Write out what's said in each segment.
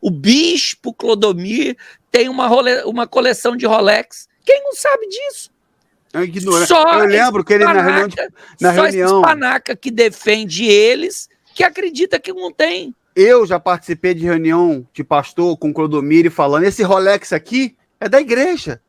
O bispo Clodomir tem uma coleção de Rolex. Quem não sabe disso? Eu lembro que ele na reunião... esses panaca que defende eles, que acredita que não tem. Eu já participei de reunião de pastor com Clodomir falando, esse Rolex aqui é da igreja.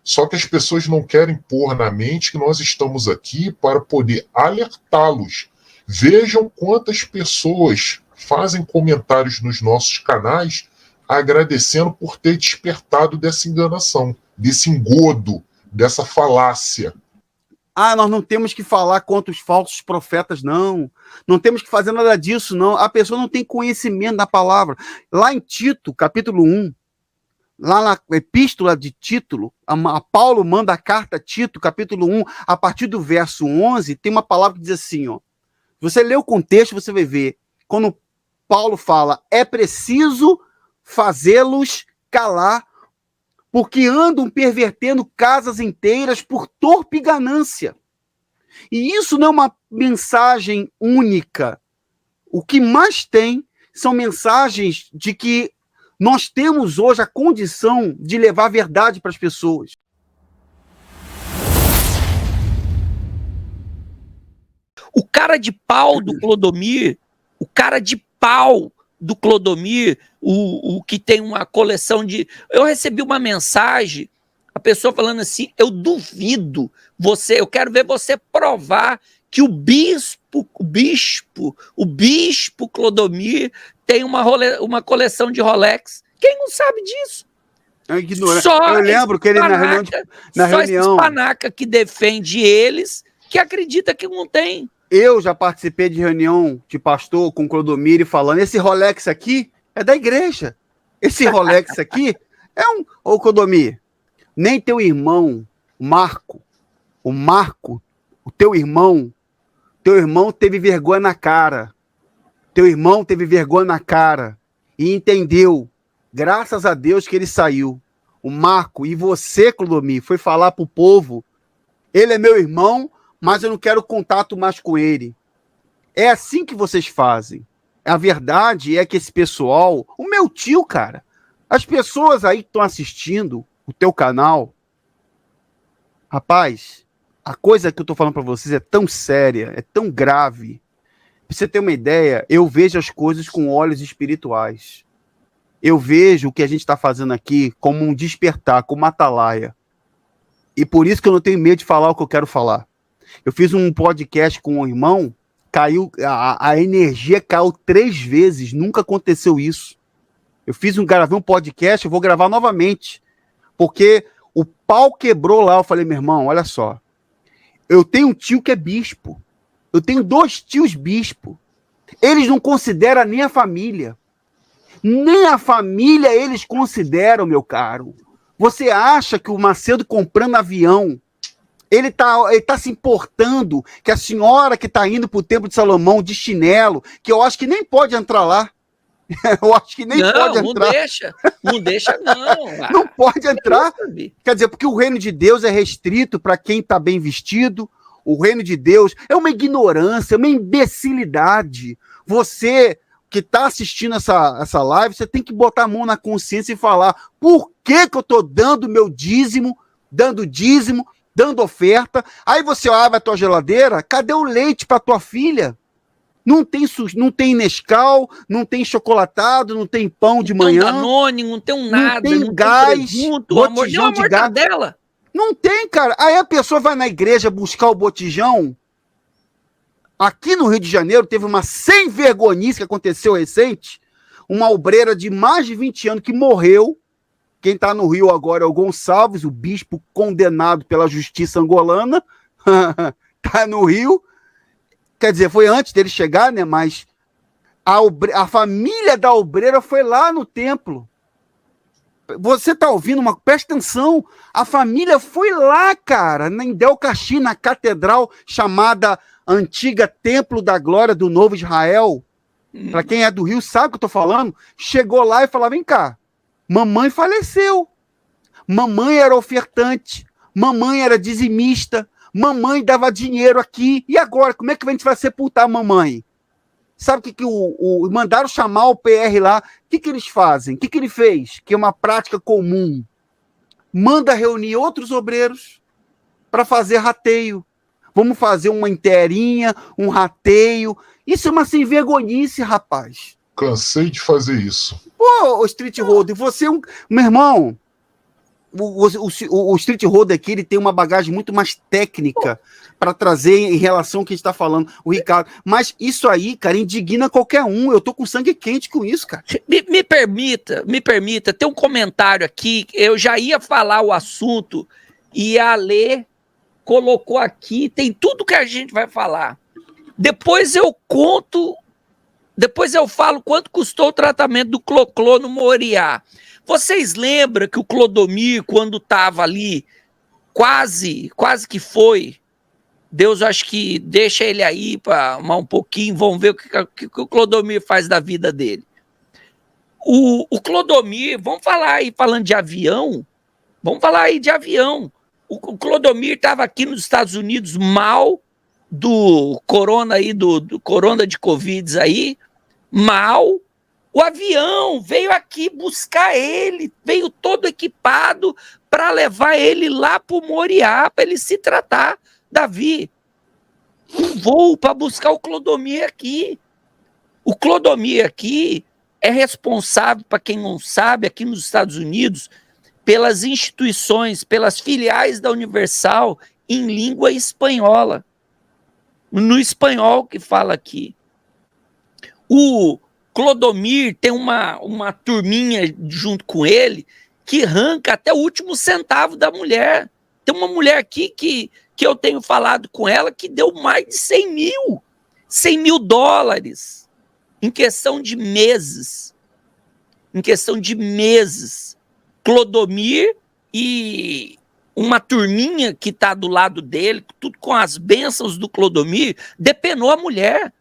Só que as pessoas não querem pôr na mente que nós estamos aqui para poder alertá-los. Vejam quantas pessoas fazem comentários nos nossos canais agradecendo por ter despertado dessa enganação, desse engodo, dessa falácia. Nós não temos que falar contra os falsos profetas, não. Não temos que fazer nada disso, não. A pessoa não tem conhecimento da palavra. Lá em Tito, capítulo 1, lá na epístola de Tito, a Paulo manda a carta a Tito, capítulo 1, a partir do verso 11, tem uma palavra que diz assim, ó. Você lê o contexto, você vai ver. Quando Paulo fala, é preciso fazê-los calar, porque andam pervertendo casas inteiras por torpe ganância. E isso não é uma mensagem única. O que mais tem são mensagens de que nós temos hoje a condição de levar a verdade para as pessoas. O cara de pau do Clodomir, o que tem uma coleção de... Eu recebi uma mensagem, a pessoa falando assim, eu duvido eu quero ver você provar que o bispo Clodomir tem uma coleção de Rolex. Quem não sabe disso? Eu lembro que ele na reunião... esses panaca que defende eles, que acredita que não tem. Eu já participei de reunião de pastor com Clodomir falando, esse Rolex aqui é da igreja. Esse Rolex aqui é um... Ô, Clodomir, nem teu irmão, o teu irmão teve vergonha na cara. Teu irmão teve vergonha na cara e entendeu, graças a Deus que ele saiu. O Marco, e você, Clodomir, foi falar pro povo, ele é meu irmão, mas eu não quero contato mais com ele. É assim que vocês fazem. A verdade é que esse pessoal, o meu tio, cara, as pessoas aí que estão assistindo o teu canal, rapaz, a coisa que eu tô falando para vocês é tão séria, é tão grave. Pra você ter uma ideia, eu vejo as coisas com olhos espirituais. Eu vejo o que a gente está fazendo aqui como um despertar, como uma atalaia. E por isso que eu não tenho medo de falar o que eu quero falar. Eu fiz um podcast com um irmão, caiu, a energia caiu 3 vezes, nunca aconteceu isso. Gravei um podcast, eu vou gravar novamente, porque o pau quebrou lá. Eu falei, meu irmão, olha só, eu tenho um tio que é bispo, eu tenho 2 tios bispo, eles não consideram nem a família eles consideram, meu caro. Você acha que o Macedo comprando avião, ele tá se importando que a senhora que tá indo pro Templo de Salomão de chinelo, que eu acho que nem pode entrar lá. Eu acho que nem pode entrar. Não deixa não. Não pode entrar. Quer dizer, porque o reino de Deus é restrito para quem tá bem vestido. O reino de Deus é uma ignorância, uma imbecilidade. Você que tá assistindo essa live, você tem que botar a mão na consciência e falar, por que eu tô dando meu dízimo, dando oferta? Aí você abre a tua geladeira, cadê o leite para tua filha? Não tem Nescau, não tem chocolatado, não tem pão de manhã. Não tem Danone, não tem nada. Não tem gás, botijão de gás. Não tem, cara. Aí a pessoa vai na igreja buscar o botijão. Aqui no Rio de Janeiro teve uma sem vergonhice que aconteceu recente. Uma obreira de mais de 20 anos que morreu. Quem está no Rio agora é o Gonçalves, o bispo condenado pela justiça angolana. Está no Rio. Quer dizer, foi antes dele chegar, né? Mas a família da obreira foi lá no templo. Você tá ouvindo? Presta atenção. A família foi lá, cara, em Delcaxi, na catedral chamada Antiga Templo da Glória do Novo Israel. Para quem é do Rio sabe o que eu tô falando. Chegou lá e falou, vem cá, mamãe faleceu. Mamãe era ofertante. Mamãe era dizimista. Mamãe dava dinheiro aqui. E agora, como é que a gente vai sepultar a mamãe? Sabe o que mandaram chamar o PR lá? O que eles fazem? O que ele fez? Que é uma prática comum. Manda reunir outros obreiros para fazer rateio. Vamos fazer uma inteirinha, um rateio. Isso é uma sem-vergonhice, rapaz. Cansei de fazer isso. Pô, o Street Road, você é um... Meu irmão, o Street Road aqui, ele tem uma bagagem muito mais técnica para trazer em relação ao que a gente está falando, o Ricardo. Mas isso aí, cara, indigna qualquer um. Eu tô com sangue quente com isso, cara. Me permita, tem um comentário aqui, eu já ia falar o assunto e a Lê colocou aqui, tem tudo que a gente vai falar. Depois eu falo quanto custou o tratamento do Cloclô no Moriá. Vocês lembram que o Clodomir, quando estava ali, quase que foi, Deus acho que deixa ele aí para um pouquinho, vamos ver o que o Clodomir faz da vida dele. O Clodomir, vamos falar aí, falando de avião, O Clodomir estava aqui nos Estados Unidos mal do corona aí, do corona de Covid aí, mal. O avião veio aqui buscar ele, veio todo equipado para levar ele lá para o Moriá, para ele se tratar, Davi. Um voo para buscar o Clodomir aqui. O Clodomir aqui é responsável, para quem não sabe, aqui nos Estados Unidos, pelas instituições, pelas filiais da Universal em língua espanhola. No espanhol que fala aqui. O Clodomir tem uma turminha junto com ele que arranca até o último centavo da mulher. Tem uma mulher aqui que eu tenho falado com ela que deu mais de 100 mil dólares em questão de meses. Clodomir e uma turminha que está do lado dele, tudo com as bênçãos do Clodomir, depenou a mulher.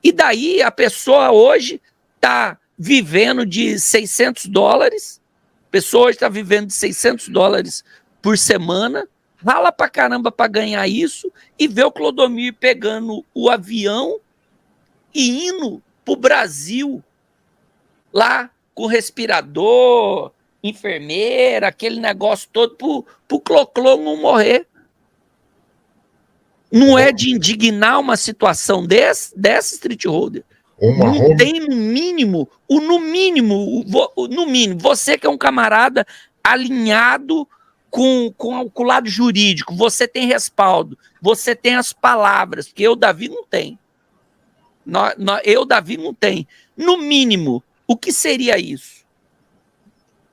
E daí a pessoa hoje está vivendo de $600, a pessoa hoje está vivendo de $600 por semana, rala pra caramba para ganhar isso, e vê o Clodomir pegando o avião e indo pro Brasil, lá com respirador, enfermeira, aquele negócio todo pro Cloclô não morrer. Não é de indignar uma situação dessa Street Holder? Não tem no mínimo, você que é um camarada alinhado com o lado jurídico, você tem respaldo, você tem as palavras, que eu, Davi, não tenho. Davi, não tem. No mínimo, o que seria isso?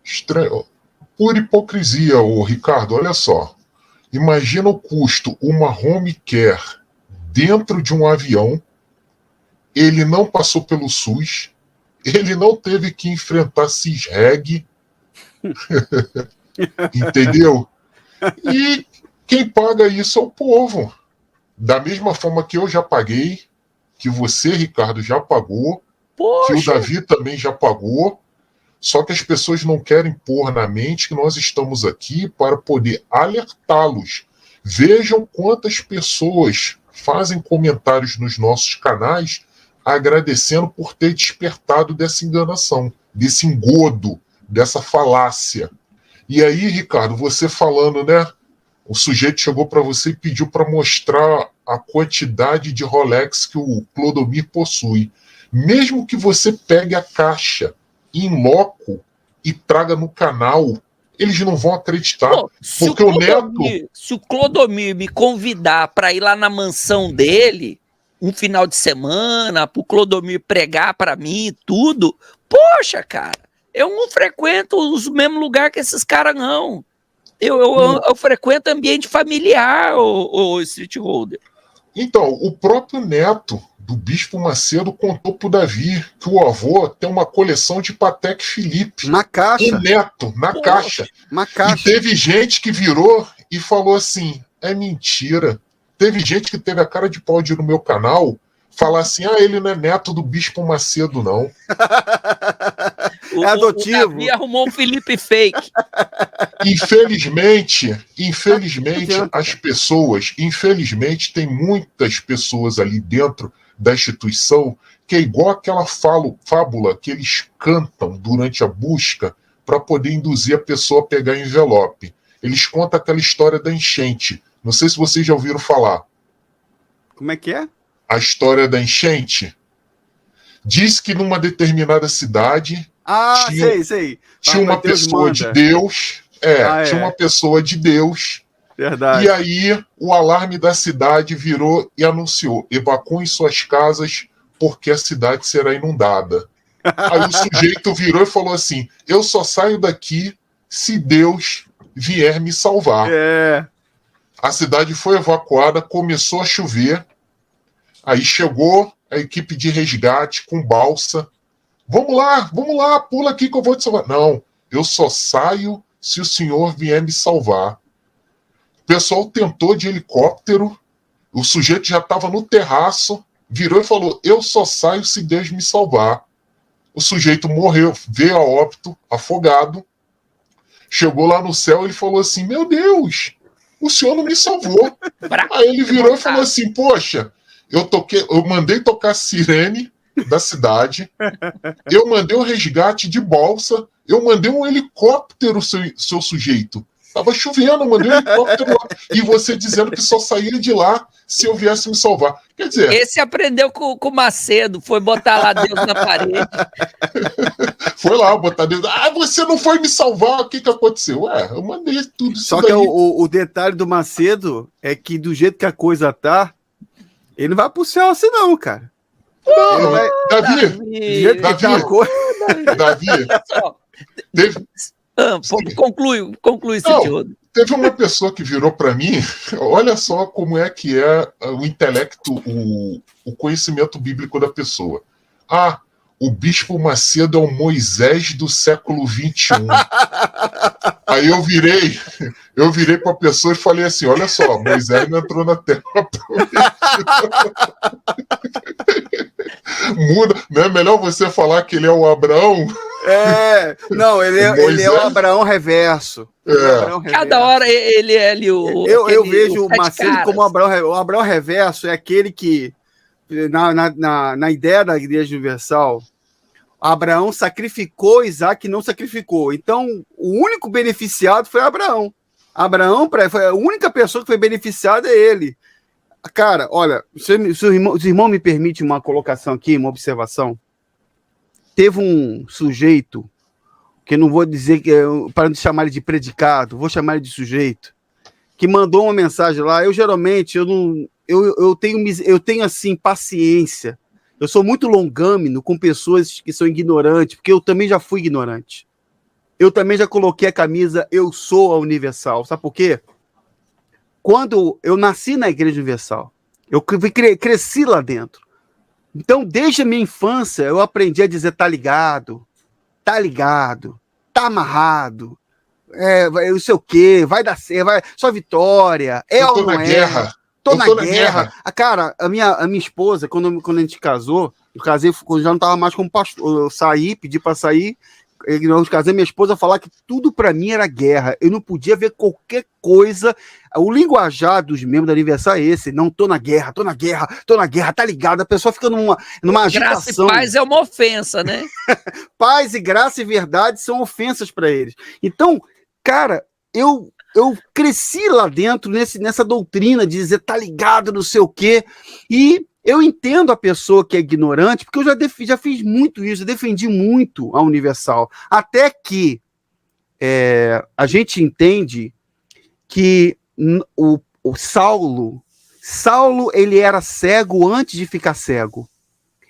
Estranho. Por hipocrisia, Ricardo, olha só. Imagina o custo, uma home care dentro de um avião, ele não passou pelo SUS, ele não teve que enfrentar CISREG, entendeu? E quem paga isso é o povo. Da mesma forma que eu já paguei, que você, Ricardo, já pagou, Poxa. Que o Davi também já pagou, só que as pessoas não querem pôr na mente que nós estamos aqui para poder alertá-los. Vejam quantas pessoas fazem comentários nos nossos canais agradecendo por ter despertado dessa enganação, desse engodo, dessa falácia. E aí, Ricardo, você falando, né? O sujeito chegou para você e pediu para mostrar a quantidade de Rolex que o Clodomir possui. Mesmo que você pegue a caixa em loco e traga no canal, eles não vão acreditar. Pô, porque se o Clodomir me convidar para ir lá na mansão dele um final de semana, para o Clodomir pregar para mim e tudo, poxa, cara, eu não frequento os mesmos lugares que esses caras, não. Eu frequento ambiente familiar, o Street Holder. Então, o próprio neto do Bispo Macedo contou pro Davi que o avô tem uma coleção de Patek Philippe. Na caixa. O neto, na caixa. Na caixa. E teve gente que virou e falou assim, é mentira. Teve gente que teve a cara de pau de ir no meu canal falar assim, ele não é neto do Bispo Macedo, não. É adotivo. O Davi arrumou um Felipe fake. Infelizmente, as pessoas, tem muitas pessoas ali dentro da instituição que é igual aquela fábula que eles cantam durante a busca para poder induzir a pessoa a pegar envelope. Eles contam aquela história da enchente. Não sei se vocês já ouviram falar. Como é que é? A história da enchente. Diz que numa determinada cidade sei. tinha uma pessoa de Deus. Tinha uma pessoa de Deus. Verdade. E aí o alarme da cidade virou e anunciou: evacuem suas casas porque a cidade será inundada. Aí o sujeito virou e falou assim: eu só saio daqui se Deus vier me salvar. A cidade foi evacuada, começou a chover, aí chegou a equipe de resgate com balsa. Vamos lá, pula aqui que eu vou te salvar. Não, eu só saio se o senhor vier me salvar. O pessoal tentou de helicóptero, o sujeito já estava no terraço, virou e falou: eu só saio se Deus me salvar. O sujeito morreu, veio a óbito, afogado, chegou lá no céu e ele falou assim: meu Deus, o senhor não me salvou. Aí ele virou e falou assim: poxa, eu mandei tocar a sirene da cidade, eu mandei um resgate de balsa, eu mandei um helicóptero, seu sujeito. Tava chovendo, mandei um helicóptero lá. E você dizendo que só saía de lá se eu viesse me salvar. Quer dizer... Esse aprendeu com o Macedo, foi botar lá Deus na parede. Foi lá botar Deus. Você não foi me salvar, o que aconteceu? Eu mandei tudo isso. Só que o detalhe do Macedo é que do jeito que a coisa tá, ele não vai pro céu assim não, cara. Não, Davi. Conclui, Cid. Teve uma pessoa que virou para mim, olha só como é que é o intelecto, o conhecimento bíblico da pessoa. O Bispo Macedo é o Moisés do século XXI. Aí eu virei para a pessoa e falei assim: olha só, Moisés não entrou na terra prometida. Muda, não é melhor você falar que ele é o Abraão? Não, ele é o Abraão reverso. Cada hora ele é ali o... Eu vejo o Macedo como o Abraão reverso, é aquele que, na ideia da Igreja Universal, Abraão sacrificou, Isaac não sacrificou. Então, o único beneficiado foi Abraão. Foi a única pessoa que foi beneficiada é ele. Cara, olha, se os irmãos me permitem uma colocação aqui, uma observação. Teve um sujeito, que não vou dizer para não chamar ele de predicado, vou chamar ele de sujeito, que mandou uma mensagem lá. Eu geralmente eu tenho assim paciência. Eu sou muito longâmino com pessoas que são ignorantes, porque eu também já fui ignorante. Eu também já coloquei a camisa "Eu sou a Universal". Sabe por quê? Quando eu nasci na Igreja Universal, eu cresci lá dentro. Então, desde a minha infância, eu aprendi a dizer tá ligado, tá amarrado, não sei o quê, vai dar certo, só vitória, eu tô na guerra. Tô na guerra. Cara, a minha esposa, quando a gente casou, eu casei quando já não tava mais como pastor, eu saí, pedi para sair, nós casamos, minha esposa falar que tudo para mim era guerra, eu não podia ver qualquer coisa. O linguajar dos membros da Universal é esse: não, tô na guerra, tá ligado? A pessoa fica numa agitação. Graça e paz é uma ofensa, né? Paz e graça e verdade são ofensas para eles. Então, cara, eu cresci lá dentro nessa doutrina de dizer tá ligado, não sei o quê, e eu entendo a pessoa que é ignorante, porque eu já fiz muito isso, eu defendi muito a Universal, até que a gente entende que o Saulo, ele era cego antes de ficar cego.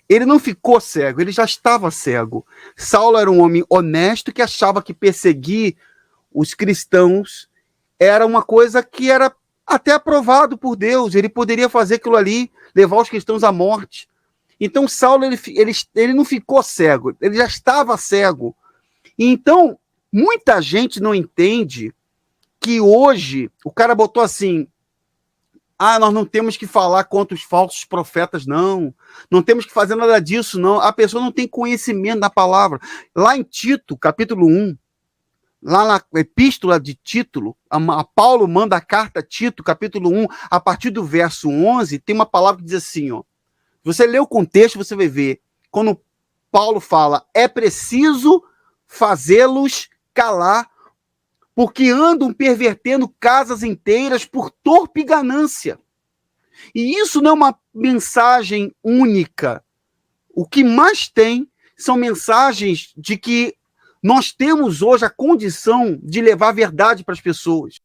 Ele não ficou cego, ele já estava cego. Saulo era um homem honesto que achava que perseguir os cristãos era uma coisa que era até aprovado por Deus. Ele poderia fazer aquilo ali, levar os cristãos à morte. Então, Saulo, ele não ficou cego, ele já estava cego. Então, muita gente não entende que hoje, o cara botou assim: nós não temos que falar contra os falsos profetas, não temos que fazer nada disso, não. A pessoa não tem conhecimento da palavra. Lá em Tito, capítulo 1, lá na epístola de Tito, a Paulo manda a carta a Tito, capítulo 1, a partir do verso 11, tem uma palavra que diz assim: Você lê o contexto, você vai ver. Quando Paulo fala, é preciso fazê-los calar, porque andam pervertendo casas inteiras por torpe ganância. E isso não é uma mensagem única. O que mais tem são mensagens de que nós temos hoje a condição de levar a verdade para as pessoas.